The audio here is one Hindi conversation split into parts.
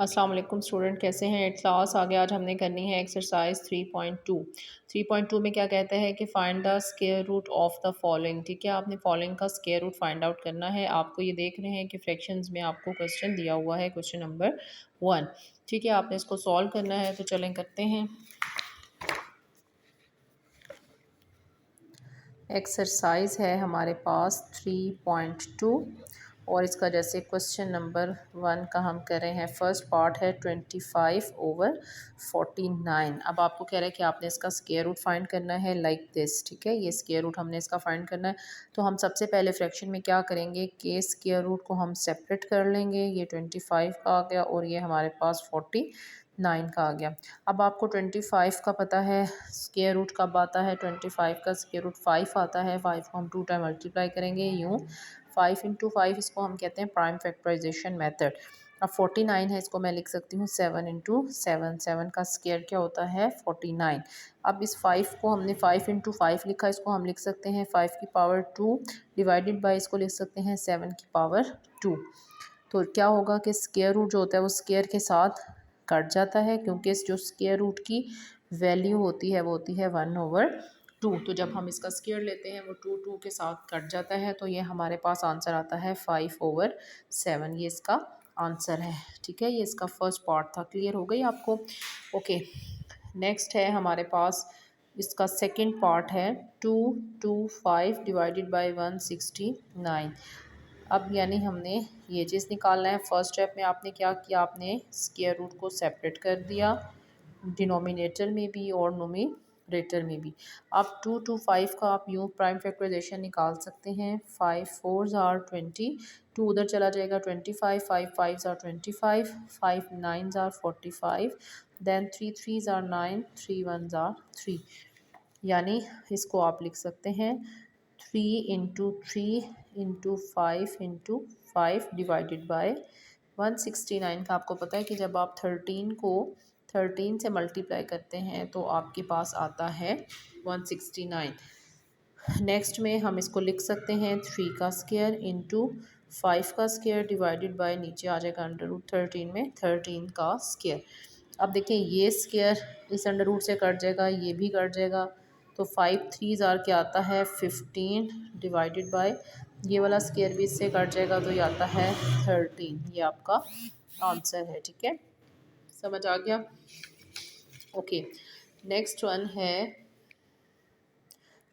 अस्सलाम वालेकुम स्टूडेंट, कैसे हैं? एट क्लास आ गया। आज हमने करनी है एक्सरसाइज 3.2। 3.2 में क्या कहता है कि find the square root of the following. ठीक है, आपने फॉलोइंग का स्क्वायर रूट फाइंड आउट करना है। आपको ये देख रहे हैं कि फ्रैक्शंस में आपको क्वेश्चन दिया हुआ है, क्वेश्चन नंबर 1। ठीक है, आपने इसको सॉल्व करना है, तो चलें करते हैं। एक्सरसाइज है हमारे पास 3.2 और इसका जैसे क्वेश्चन नंबर 1 का हम कर रहे हैं। फर्स्ट पार्ट है 25/49। अब आपको कह रहा है कि आपने इसका स्क्वायर रूट फाइंड करना है लाइक दिस। ठीक है, ये स्क्वायर रूट हमने इसका फाइंड करना है। तो हम सबसे पहले फ्रैक्शन में क्या करेंगे कि स्क्वायर रूट को हम सेपरेट कर लेंगे। ये 25 का आ गया और ये हमारे पास 49 का आ गया। अब आपको 25 का पता है स्क्वायर रूट कब आता है। 25 का स्क्वायर रूट 5 आता है। 5 को हम 2 टाइम मल्टीप्लाई करेंगे यूँ। 5 इंटू 5 इसको हम कहते हैं प्राइम फैक्टराइजेशन मेथड। अब 49 है, इसको मैं लिख सकती हूँ 7 इंटू 7। 7 का स्क्वायर क्या होता है 49। अब इस 5 को हमने 5 इंटू 5 लिखा, इसको हम लिख सकते हैं 5 की पावर 2 डिवाइडेड बाई इसको लिख सकते हैं 7 की पावर 2। तो क्या होगा कि स्क्वायर रूट जो होता है वो स्क्वायर के साथ कट जाता है, क्योंकि इस जो स्क्वायर रूट की वैल्यू होती है वो होती है 1/2। तो जब हम इसका स्क्वायर लेते हैं वो 2 के साथ कट जाता है, तो ये हमारे पास आंसर आता है 5/7। ये इसका आंसर है। ठीक है, ये इसका फर्स्ट पार्ट था। क्लियर हो गई आपको? ओके, नेक्स्ट है हमारे पास इसका सेकंड पार्ट है 225 डिवाइडेड बाय 169। अब यानी हमने ये चीज़ निकालना है। फर्स्ट स्टेप में आपने क्या किया, आपने स्क्वायर रूट को सेपरेट कर दिया डिनोमिनेटर में भी और नोमिनेटर में भी। अब 2 to 5 का आप यूँ प्राइम फैक्टराइजेशन निकाल सकते हैं। 5 4s are 20, 2 उधर चला जाएगा 25, 5 5s are 25, 5 9s are 45, then 3 3s are 9, 3 1s are 3। यानी इसको आप लिख सकते हैं 3 into 3 into 5 into 5 divided by 169 का आपको पता है कि जब आप 13 को 13 से मल्टीप्लाई करते हैं तो आपके पास आता है 169। नेक्स्ट में हम इसको लिख सकते हैं 3 का स्क्वायर इंटू 5 का स्क्वायर डिवाइडेड बाय नीचे आ जाएगा √13 में 13 का स्क्वायर। अब देखें ये स्क्वायर इस अंडर रूट से कट जाएगा, ये भी कट जाएगा, तो 5 3s आर क्या आता है 15 डिवाइडेड बाय ये वाला स्क्वायर भी इससे कट जाएगा, तो ये आता है 13। ये आपका आंसर है। ठीक है, समझ आ गया? ओके, नेक्स्ट वन है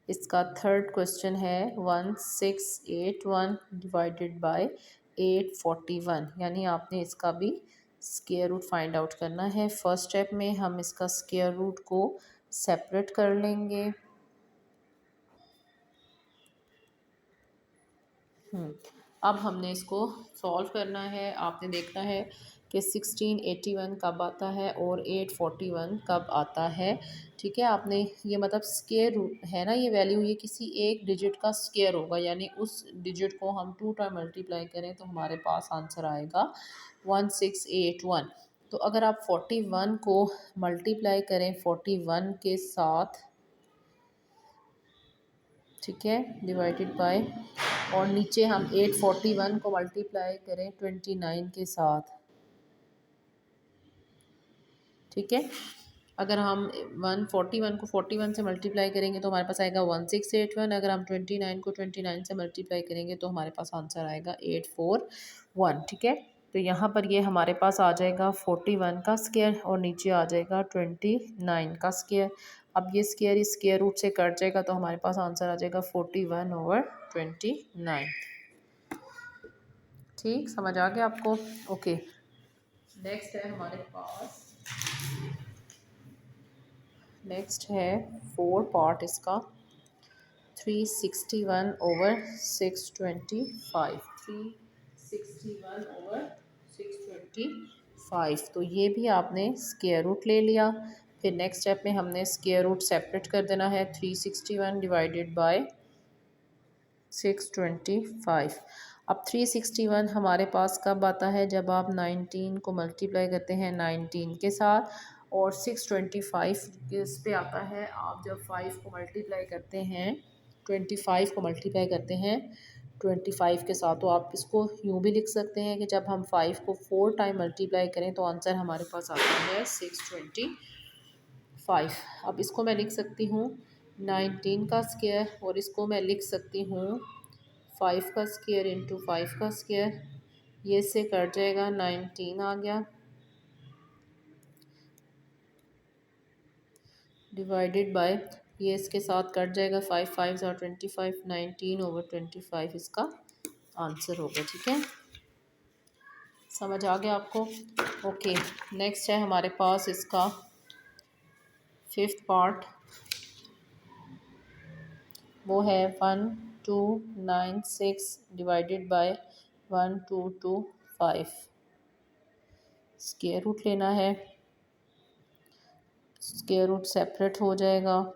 इसका थर्ड क्वेश्चन है 1681 डिवाइडेड बाय 841। यानी आपने इसका भी स्क्वायर रूट फाइंड आउट करना है। फर्स्ट स्टेप में हम इसका स्क्वायर रूट को सेपरेट कर लेंगे। अब हमने इसको सॉल्व करना है। आपने देखना है कि 1681 कब आता है और 841 कब आता है। ठीक है, आपने ये मतलब स्क्वायर रूट है ना, ये वैल्यू ये किसी एक डिजिट का स्क्वायर होगा, यानी उस डिजिट को हम 2 टाइम मल्टीप्लाई करें तो हमारे पास आंसर आएगा 1681। तो अगर आप 41 को मल्टीप्लाई करें 41 के साथ, ठीक है, डिवाइडेड बाय, और नीचे हम 841 को मल्टीप्लाई करें 29 के साथ। ठीक है, अगर हम 141 को 41 से मल्टीप्लाई करेंगे तो हमारे पास आएगा 1681। अगर हम 29 को 29 से मल्टीप्लाई करेंगे तो हमारे पास आंसर आएगा 841। ठीक है, तो यहाँ पर ये हमारे पास आ जाएगा 41 का स्क्वायर और नीचे आ जाएगा 29 का स्क्वायर। अब ये स्क्वायर इस स्क्वायर रूट से कट जाएगा तो हमारे पास आंसर आ जाएगा 41/29। ठीक, समझ आ गया आपको? ओके, नेक्स्ट है हमारे पास, नेक्स्ट है 4 पार्ट इसका 361/625। 361/625। तो ये भी आपने स्क्वायर रूट ले लिया। फिर नेक्स्ट स्टेप में हमने स्क्वायर रूट सेपरेट कर देना है। 361 डिवाइडेड बाय 625। अब 361 हमारे पास कब आता है, जब आप 19 को मल्टीप्लाई करते हैं 19 के साथ, और 625 किस पे आता है, आप जब 5 को मल्टीप्लाई करते हैं 25 को मल्टीप्लाई करते हैं 25 के साथ। तो आप इसको यूँ भी लिख सकते हैं कि जब हम 5 को 4 टाइम मल्टीप्लाई करें तो आंसर हमारे पास आता है 625। अब इसको मैं लिख सकती हूँ 19 का स्क्वायर, और इसको मैं लिख सकती हूँ 5 का स्क्वायर इंटू 5 का स्क्वायर। ये से कट जाएगा, 19 आ गया, डिवाइडेड बाय, ये इसके साथ कट जाएगा, 5 5 ज़ा 25, 19/25 इसका आंसर होगा। ठीक है, समझ आ गया आपको? ओके, नेक्स्ट है हमारे पास इसका 5th पार्ट, वो है 1296 डिवाइडेड बाय 1225। स्क्वायर रूट लेना है, स्क्वायर रूट सेपरेट हो जाएगा।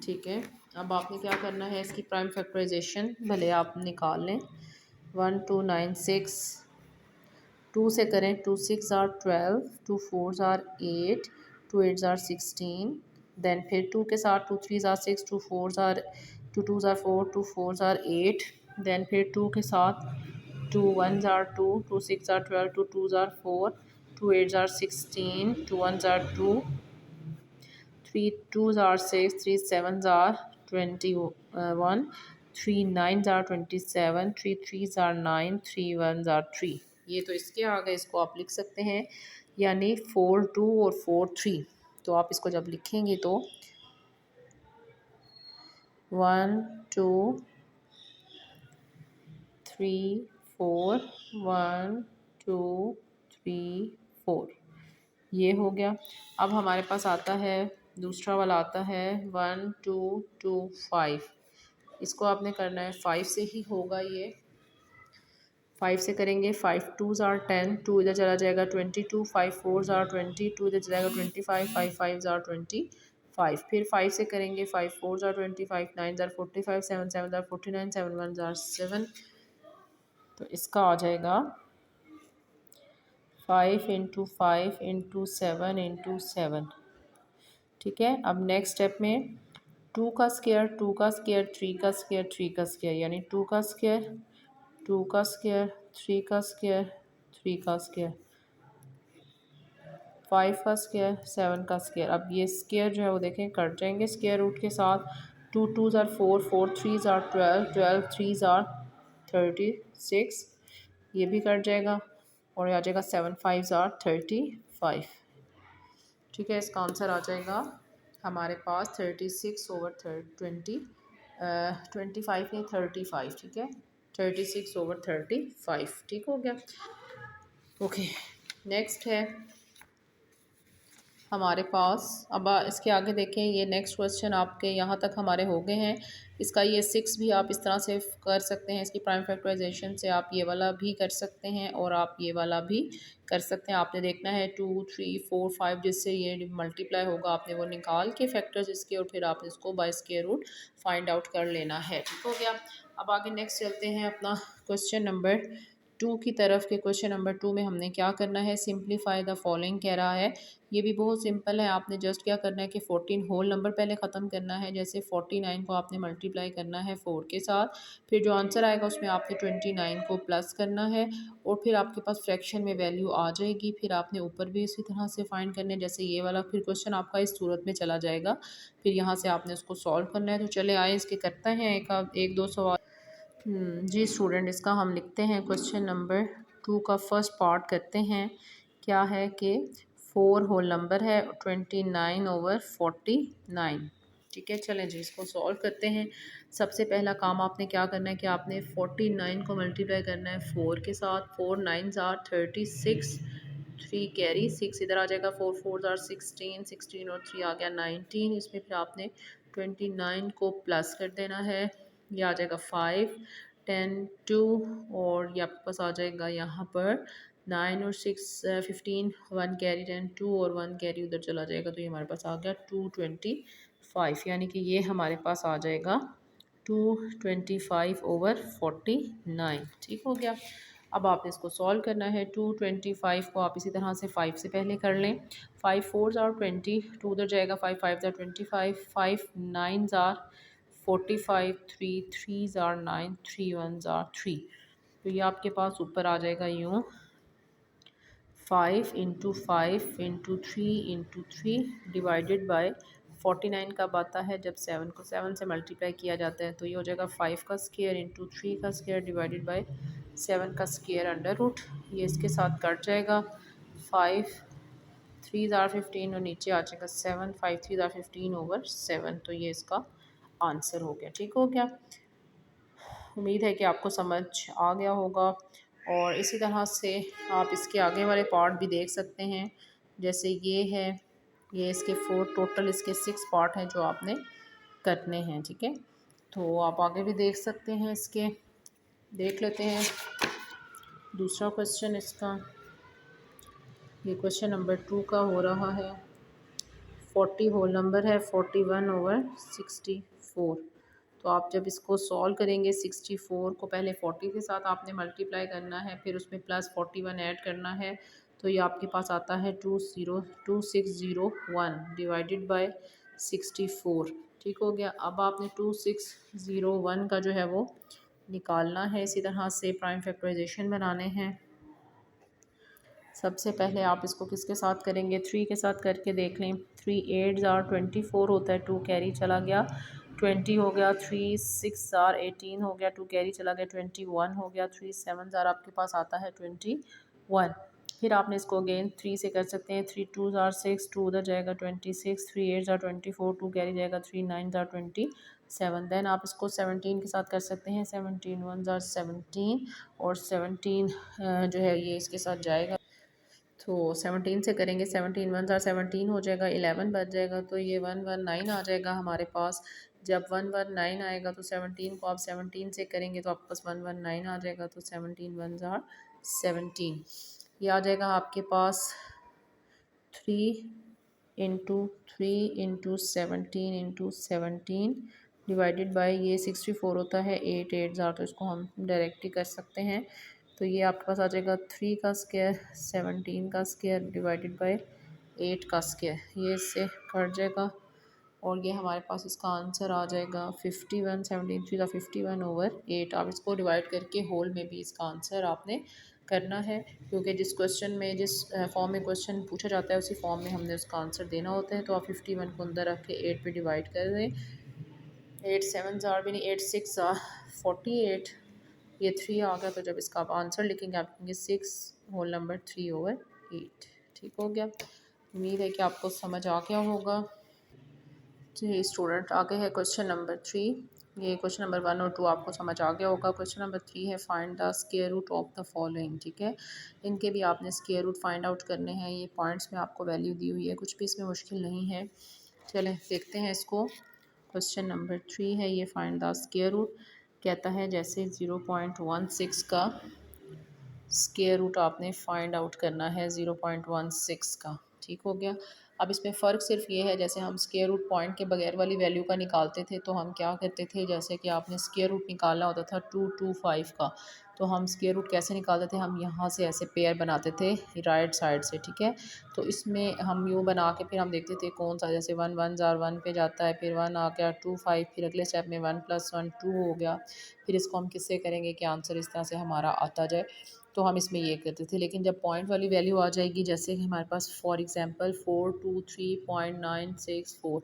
ठीक है, अब आपने क्या करना है, इसकी प्राइम फैक्टराइजेशन भले आप निकाल लें। 1296 2 से करें, 2 6 आर 12, 2 4 आर 8, 2 8 आर 16। देन फिर 2 के साथ 2 3 are 6, 2 4 are 2 2 are 4, 2 4 are 8। Then फिर 2 के साथ 2 1 are 2, 2 6 are 12, 2 2 are 4, 2 8 are 16, 2 1 are 2, 3 2s are 6, 3 7s are 21, 3 9s are 27, 3 3s are 9, 3 1s are 3। ये तो इसके आगे इसको आप लिख सकते हैं, यानी 4 2 और 4 3। तो आप इसको जब लिखेंगे तो 1 2 3 4, 1 2 3 4, ये हो गया। अब हमारे पास आता है दूसरा वाला, आता है 1 2 2 5। इसको आपने करना है 5 से ही होगा ये, 5 से करेंगे। 5 2s आर 10, 2 इधर चला जाएगा 22, 5 4s आर 20, 2 इधर चला जाएगा 25, 5 5s आर 25। फिर 5 से करेंगे, 5 4s are 25, 9s are 45, 7 7s are 49, 7 1s are 7। तो इसका आ जाएगा 5 इंटू 5 इंटू 7 इंटू 7। ठीक है, अब नेक्स्ट स्टेप में 2 का स्क्वायर, 2 का स्क्वायर, 3 का स्क्वायर, 3 का स्क्वायर, यानी 2 का स्क्वायर, 2 का स्क्वायर, 3 का स्क्वायर, 3 का स्क्वायर, 5 का स्क्वायर, 7 का स्क्वायर। अब ये स्क्वायर जो है वो देखें कट जाएंगे स्क्वायर रूट के साथ। 2 2s are 4, 4 3s are 12, 12 3s are 36, ये भी कट जाएगा, और ये आ जाएगा 7 5s आर 35। ठीक है, इसका आंसर आ जाएगा हमारे पास 36/20, 25 नहीं 35। ठीक है, 36/35। ठीक हो गया। ओके, नेक्स्ट है हमारे पास, अब इसके आगे देखें, ये नेक्स्ट क्वेश्चन आपके यहाँ तक हमारे हो गए हैं। इसका ये 6 भी आप इस तरह से कर सकते हैं, इसकी प्राइम फैक्टराइजेशन से आप ये वाला भी कर सकते हैं और आप ये वाला भी कर सकते हैं। आपने देखना है 2 3 4 5 जिससे ये मल्टीप्लाई होगा, आपने वो निकाल के फैक्टर्स इसके, और फिर आप इसको by square root find out कर लेना है। ठीक हो गया। अब आगे नेक्स्ट चलते हैं अपना क्वेश्चन नंबर 2 की तरफ। के क्वेश्चन नंबर 2 में हमने क्या करना है, सिंप्लीफाई द फॉलोइंग कह रहा है। ये भी बहुत सिंपल है, आपने जस्ट क्या करना है कि 14 होल नंबर पहले ख़त्म करना है। जैसे 49 को आपने मल्टीप्लाई करना है 4 के साथ, फिर जो आंसर आएगा उसमें आपने 29 को प्लस करना है, और फिर आपके पास फ्रैक्शन में वैल्यू आ जाएगी। फिर आपने ऊपर भी इसी तरह से फाइंड करना है जैसे ये वाला। फिर क्वेश्चन आपका इस सूरत में चला जाएगा, फिर यहाँ से आपने उसको सॉल्व करना है। तो चले आए इसके करते हैं एक दो सवाल। जी स्टूडेंट, इसका हम लिखते हैं क्वेश्चन नंबर 2 का फर्स्ट पार्ट करते हैं। क्या है कि 4 होल नंबर है, 29/49। ठीक है, चलें जी इसको सॉल्व करते हैं। सबसे पहला काम आपने क्या करना है कि आपने 49 को मल्टीप्लाई करना है 4 के साथ। 4 9s आर 36, 3 कैरी 6 इधर आ जाएगा, 4 4s आर 16, 16 और 3 आ गया 19। इसमें फिर आपने 29 को प्लस कर देना है, ये आ जाएगा 5 10 2, और ये आपके पास आ जाएगा यहाँ पर 9 और 6 15, 1 कैरी 10 2 और 1 कैरी उधर चला जाएगा, तो ये हमारे पास आ गया 225। यानी कि ये हमारे पास आ जाएगा 225/49। ठीक हो गया। अब आपने इसको सॉल्व करना है। 225 को आप इसी तरह से 5 से पहले कर लें। 5 4 आर 20, 2 उधर जाएगा, 5 5 आर 25, 5 9 आर 45, 3 3 आर 9, 3 1 आर 3। तो ये आपके पास ऊपर आ जाएगा यूँ, 5 into 5 into 3 into 3 divided by 49 कब आता है, जब 7 को 7 से मल्टीप्लाई किया जाता है। तो ये हो जाएगा 5 का स्क्वायर इंटू 3 का स्क्वायर डिवाइडेड बाय 7 का स्क्वायर अंडर रूट। ये इसके साथ कट जाएगा। 5 3 ज़ार 15 और नीचे आ जाएगा 7, 5 3 ज़ार 15 ओवर 7। तो ये इसका आंसर हो गया। ठीक हो गया। उम्मीद है कि आपको समझ आ गया होगा। और इसी तरह से आप इसके आगे वाले पार्ट भी देख सकते हैं। जैसे ये है, ये इसके 4 टोटल इसके 6 पार्ट हैं जो आपने करने हैं। ठीक है, तो आप आगे भी देख सकते हैं इसके। देख लेते हैं दूसरा क्वेश्चन इसका। ये क्वेश्चन नंबर 2 का हो रहा है। 40 होल नंबर है, 41 ओवर 64। तो आप जब इसको सॉल्व करेंगे, 64 को पहले 40 के साथ आपने मल्टीप्लाई करना है, फिर उसमें प्लस 41 ऐड करना है। तो ये आपके पास आता है 2601 डिवाइडेड बाय 64। ठीक हो गया। अब आपने 2601 का जो है वो निकालना है। इसी तरह से प्राइम फैक्टराइजेशन बनाने हैं। सबसे पहले आप इसको किसके साथ करेंगे, 3 के साथ करके देख लें। 3 8 ज़ार 24 होता है, 2 कैरी चला गया, 20 हो गया। 3 6 ज़ार 18 हो गया, 2 कैरी चला गया, 21 हो गया। 3 7 ज़ार आपके पास आता है 21। फिर आपने इसको अगेन 3 से कर सकते हैं। 3 2 ज़ार 6, 2 उधर जाएगा 26, 3 8 ज़ार 24, 2 कैरी जाएगा, 3 9 ज़ार 27। देन आप इसको 17 के साथ कर सकते हैं। 17 1 ज़ार 17 और 17 जो है ये इसके साथ जाएगा। तो 17 से करेंगे, 17 1 ज़ार 17 हो जाएगा, 11 बच जाएगा। तो ये 119 आ जाएगा हमारे पास। जब 119 आएगा तो 17 को आप 17 से करेंगे तो आपके पास 119 आ जाएगा। तो 17 1 ज़ार 17, ये आ जाएगा आपके पास 3 into 3 into 17 into 17 divided by ये 64 होता है, 8 8 ज़ार। तो इसको हम डायरेक्ट ही कर सकते हैं। तो ये आपके पास आ जाएगा 3 का स्क्वायर 17 का स्क्वायर डिवाइडेड बाय 8 का स्क्वायर, ये इससे कट जाएगा। और ये हमारे पास इसका आंसर आ जाएगा 51। 17 3 का 51 ओवर 8। आप इसको डिवाइड करके होल में भी इसका आंसर आपने करना है, क्योंकि जिस क्वेश्चन में जिस फॉर्म में क्वेश्चन पूछा जाता है उसी फॉर्म में हमने उसका आंसर देना होता है। तो आप 51 को अंदर रख के 8 पे डिवाइड कर दें। 8 7 ज़ार भी नहीं, 8 6 ज़ार 48, ये 3 आ गया। तो जब इसका आप आंसर लिखेंगे आप लिखेंगे 6 होल नंबर 3 ओवर 8। ठीक हो गया। उम्मीद है कि आपको समझ आ गया होगा। जी स्टूडेंट, आगे है क्वेश्चन नंबर 3। ये क्वेश्चन नंबर 1 और 2 आपको समझ आ गया होगा। क्वेश्चन नंबर 3 है find the square root of the following. ठीक है, इनके भी आपने स्क्वायर रूट फाइंड आउट करने हैं। ये पॉइंट्स में आपको वैल्यू दी हुई है, कुछ भी इसमें मुश्किल नहीं है। चलें देखते हैं इसको। क्वेश्चन नंबर 3 है ये, फाइंड द स्क्वायर रूट। कहता है जैसे 0.16 का स्क्वायर रूट आपने फाइंड आउट करना है, 0.16 का। ठीक हो गया। अब इसमें फ़र्क सिर्फ ये है, जैसे हम स्क्वायर रूट पॉइंट के बगैर वाली वैल्यू का निकालते थे तो हम क्या करते थे, जैसे कि आपने स्क्वायर रूट निकालना होता था 225 का, तो हम स्क्वायर रूट कैसे निकालते थे, हम यहाँ से ऐसे पेयर बनाते थे राइट साइड से। ठीक है, तो इसमें हम यूँ बना के फिर हम देखते थे कौन सा, जैसे 1 1 ज़ार 1 पे जाता है, फिर 1 आ गया, 2 5, फिर अगले स्टेप में 1 + 1 2 हो गया। फिर इसको हम किससे करेंगे कि आंसर इस तरह से हमारा आता जाए। तो हम इसमें ये करते थे। लेकिन जब पॉइंट वाली वैल्यू आ जाएगी, जैसे कि हमारे पास फॉर एग्जांपल 423.964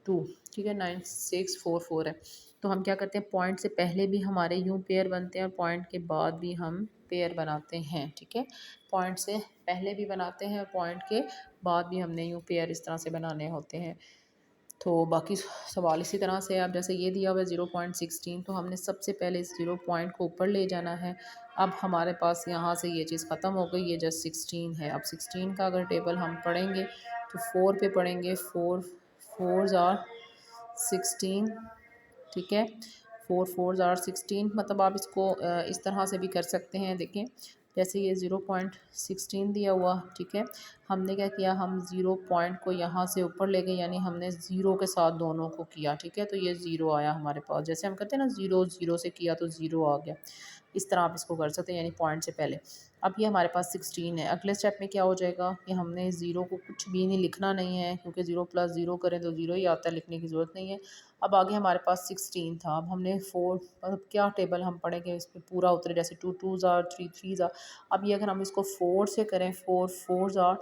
2, ठीक है, 9644 है, तो हम क्या करते हैं, पॉइंट से पहले भी हमारे यूँ पेयर बनते हैं और पॉइंट के बाद भी हम पेयर बनाते हैं। ठीक है, पॉइंट से पहले भी बनाते हैं और पॉइंट के बाद भी हमने यूँ पेयर इस तरह से बनाने होते हैं। तो बाकी सवाल इसी तरह से। अब जैसे ये दिया हुआ है 0.16, तो हमने सबसे पहले इस 0 पॉइंट को ऊपर ले जाना है। अब हमारे पास यहाँ से ये चीज़ ख़त्म हो गई, ये जस्ट 16 है। अब 16 का अगर टेबल हम पढ़ेंगे तो 4 पे पढ़ेंगे, 4 4 ज़ार 16। ठीक है, 4 4 ज़ार 16, मतलब आप इसको इस तरह से भी कर सकते हैं। देखें जैसे ये 0.16 दिया हुआ, ठीक है, हमने क्या किया, हम 0 पॉइंट को यहाँ से ऊपर ले गए, यानी हमने 0 के साथ दोनों को किया। ठीक है, तो ये 0 आया हमारे पास। जैसे हम कहते हैं ना 0 0 से किया तो 0 आ गया, इस तरह आप इसको कर सकते हैं, यानी पॉइंट से पहले। अब ये हमारे पास 16 है। अगले स्टेप में क्या हो जाएगा कि हमने ज़ीरो को कुछ भी नहीं लिखना नहीं है, क्योंकि ज़ीरो प्लस ज़ीरो करें तो ज़ीरो ही आता है, लिखने की ज़रूरत नहीं है। अब आगे हमारे पास 16 था। अब हमने 4, मतलब क्या टेबल हम पढ़ेंगे इस पर पूरा उतरे, जैसे 2 2s आर 3 3s आर। अब ये अगर हम इसको 4 से करें, 4 4s आर,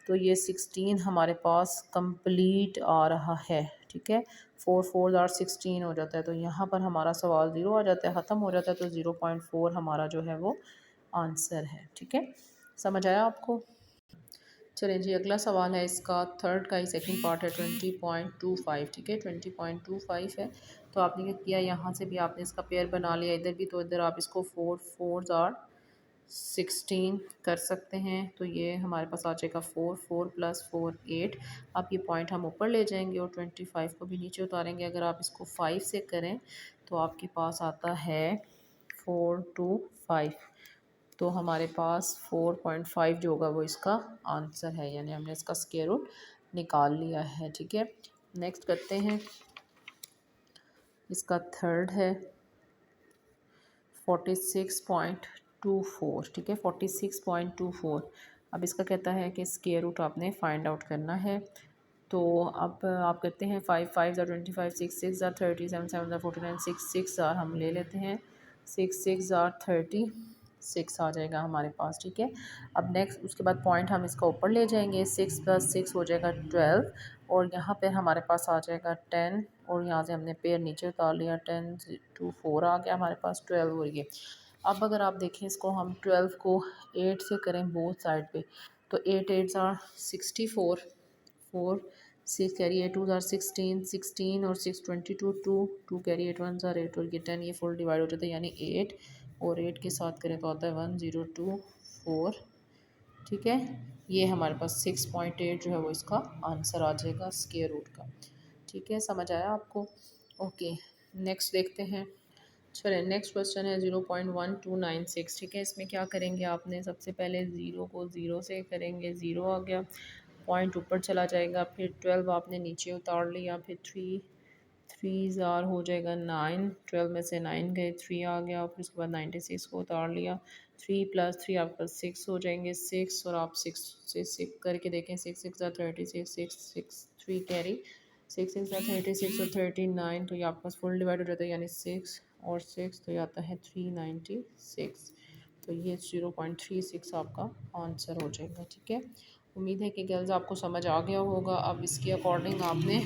तो ये 16 हमारे पास कंप्लीट आ रहा है। ठीक है, 4 4s आर 16 हो जाता है, तो यहाँ पर हमारा सवाल ज़ीरो आ जाता है, ख़त्म हो जाता है। तो 0.4 हमारा जो है वो आंसर है। ठीक है, समझ आया आपको? चलें जी, अगला सवाल है इसका थर्ड का ही सेकंड पार्ट है, 20.25। ठीक है, 20.25 है। तो आपने क्या किया, यहाँ से भी आपने इसका पेयर बना लिया, इधर भी, तो इधर आप इसको 4 4s आर 16 कर सकते हैं। तो ये हमारे पास आ जाएगा 4 4 + 4 8। अब ये पॉइंट हम ऊपर ले जाएंगे और 25 को भी नीचे उतारेंगे। अगर आप इसको 5 से करें तो आपके पास आता है 4 2 5। तो हमारे पास 4.5 जो होगा वो इसका आंसर है, यानी हमने इसका स्क्वायर रूट निकाल लिया है। ठीक है, नेक्स्ट करते हैं, इसका थर्ड है 46.24। ठीक है, 46.24। अब इसका कहता है कि स्क्वायर रूट आपने फाइंड आउट करना है। तो अब आप करते हैं 5 5 25, 6 6 30, 7 7 49, 6 6 हम ले लेते हैं, 6 6 36 आ जाएगा हमारे पास। ठीक है, अब नेक्स्ट उसके बाद पॉइंट हम इसका ऊपर ले जाएंगे, 6 + 6 हो जाएगा 12, और यहाँ पे हमारे पास आ जाएगा 10, और यहाँ से हमने पेयर नीचे उतार लिया, 10 2 4 आ गया हमारे पास 12 हो गई। अब अगर आप देखें इसको, हम 12 को 8 से करें बोथ साइड पे, तो 8 8 आर 64, 4 6 कैरी 8 2 आर 16 16, और 6 22 2 2 कैरी 8 1 आर 8, और ये 10, ये फुल डिवाइड हो जाता है, यानी 8 और 8 के साथ करें तो आता है 1024। ठीक है, ये हमारे पास 6.8 जो है वो इसका आंसर आ जाएगा स्क्वायर रूट का। ठीक है, समझ आया आपको? ओके, नेक्स्ट देखते हैं। चलिए, नेक्स्ट क्वेश्चन है 0.1296। ठीक है, इसमें क्या करेंगे, आपने सबसे पहले ज़ीरो को ज़ीरो से करेंगे, ज़ीरो आ गया, पॉइंट ऊपर चला जाएगा, फिर 12 आपने नीचे उतार लिया, फिर 3 3 ज़ार हो जाएगा 9, 12 में से 9 गए, 3 आ गया, फिर उसके बाद 96 को उतार लिया, 3 + 3 आपका 6 हो जाएंगे, 6, और आप 6 से 6 करके देखें, 6 6 36, 6 6 3 कैरी, 6 6 36 और 39, तो ये आपके पास फुल डिवाइड हो जाता है, यानी 6 और 6, तो ये आता है 396। तो ये 0.36 आपका आंसर हो जाएगा। ठीक है, उम्मीद है कि गर्ल्स आपको समझ आ गया होगा। अब इसके अकॉर्डिंग आपने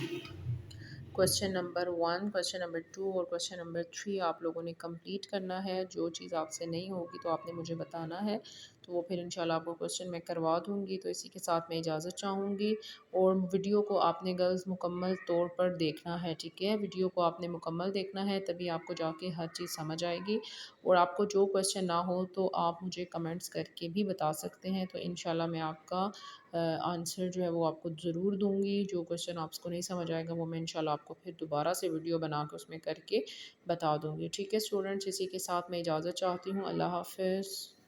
क्वेश्चन नंबर 1, क्वेश्चन नंबर 2 और क्वेश्चन नंबर 3 आप लोगों ने कंप्लीट करना है। जो चीज़ आपसे नहीं होगी तो आपने मुझे बताना है, तो वो फिर इंशाल्लाह आपको क्वेश्चन मैं करवा दूँगी। तो इसी के साथ मैं इजाज़त चाहूँगी, और वीडियो को आपने गर्ल्स मुकम्मल तौर पर देखना है। ठीक है, वीडियो को आपने मुकम्मल देखना है, तभी आपको जाके हर चीज़ समझ आएगी। और आपको जो क्वेश्चन ना हो तो आप मुझे कमेंट्स करके भी बता सकते हैं, तो इंशाल्लाह मैं आपका आंसर जो है वो आपको ज़रूर दूँगी। जो क्वेश्चन आपको नहीं समझ आएगा वो मैं इंशाल्लाह आपको फिर दोबारा से वीडियो बना के उसमें करके बता दूँगी। ठीक है स्टूडेंट्स, इसी के साथ मैं इजाज़त चाहती हूँ। अल्लाह हाफ़िज़।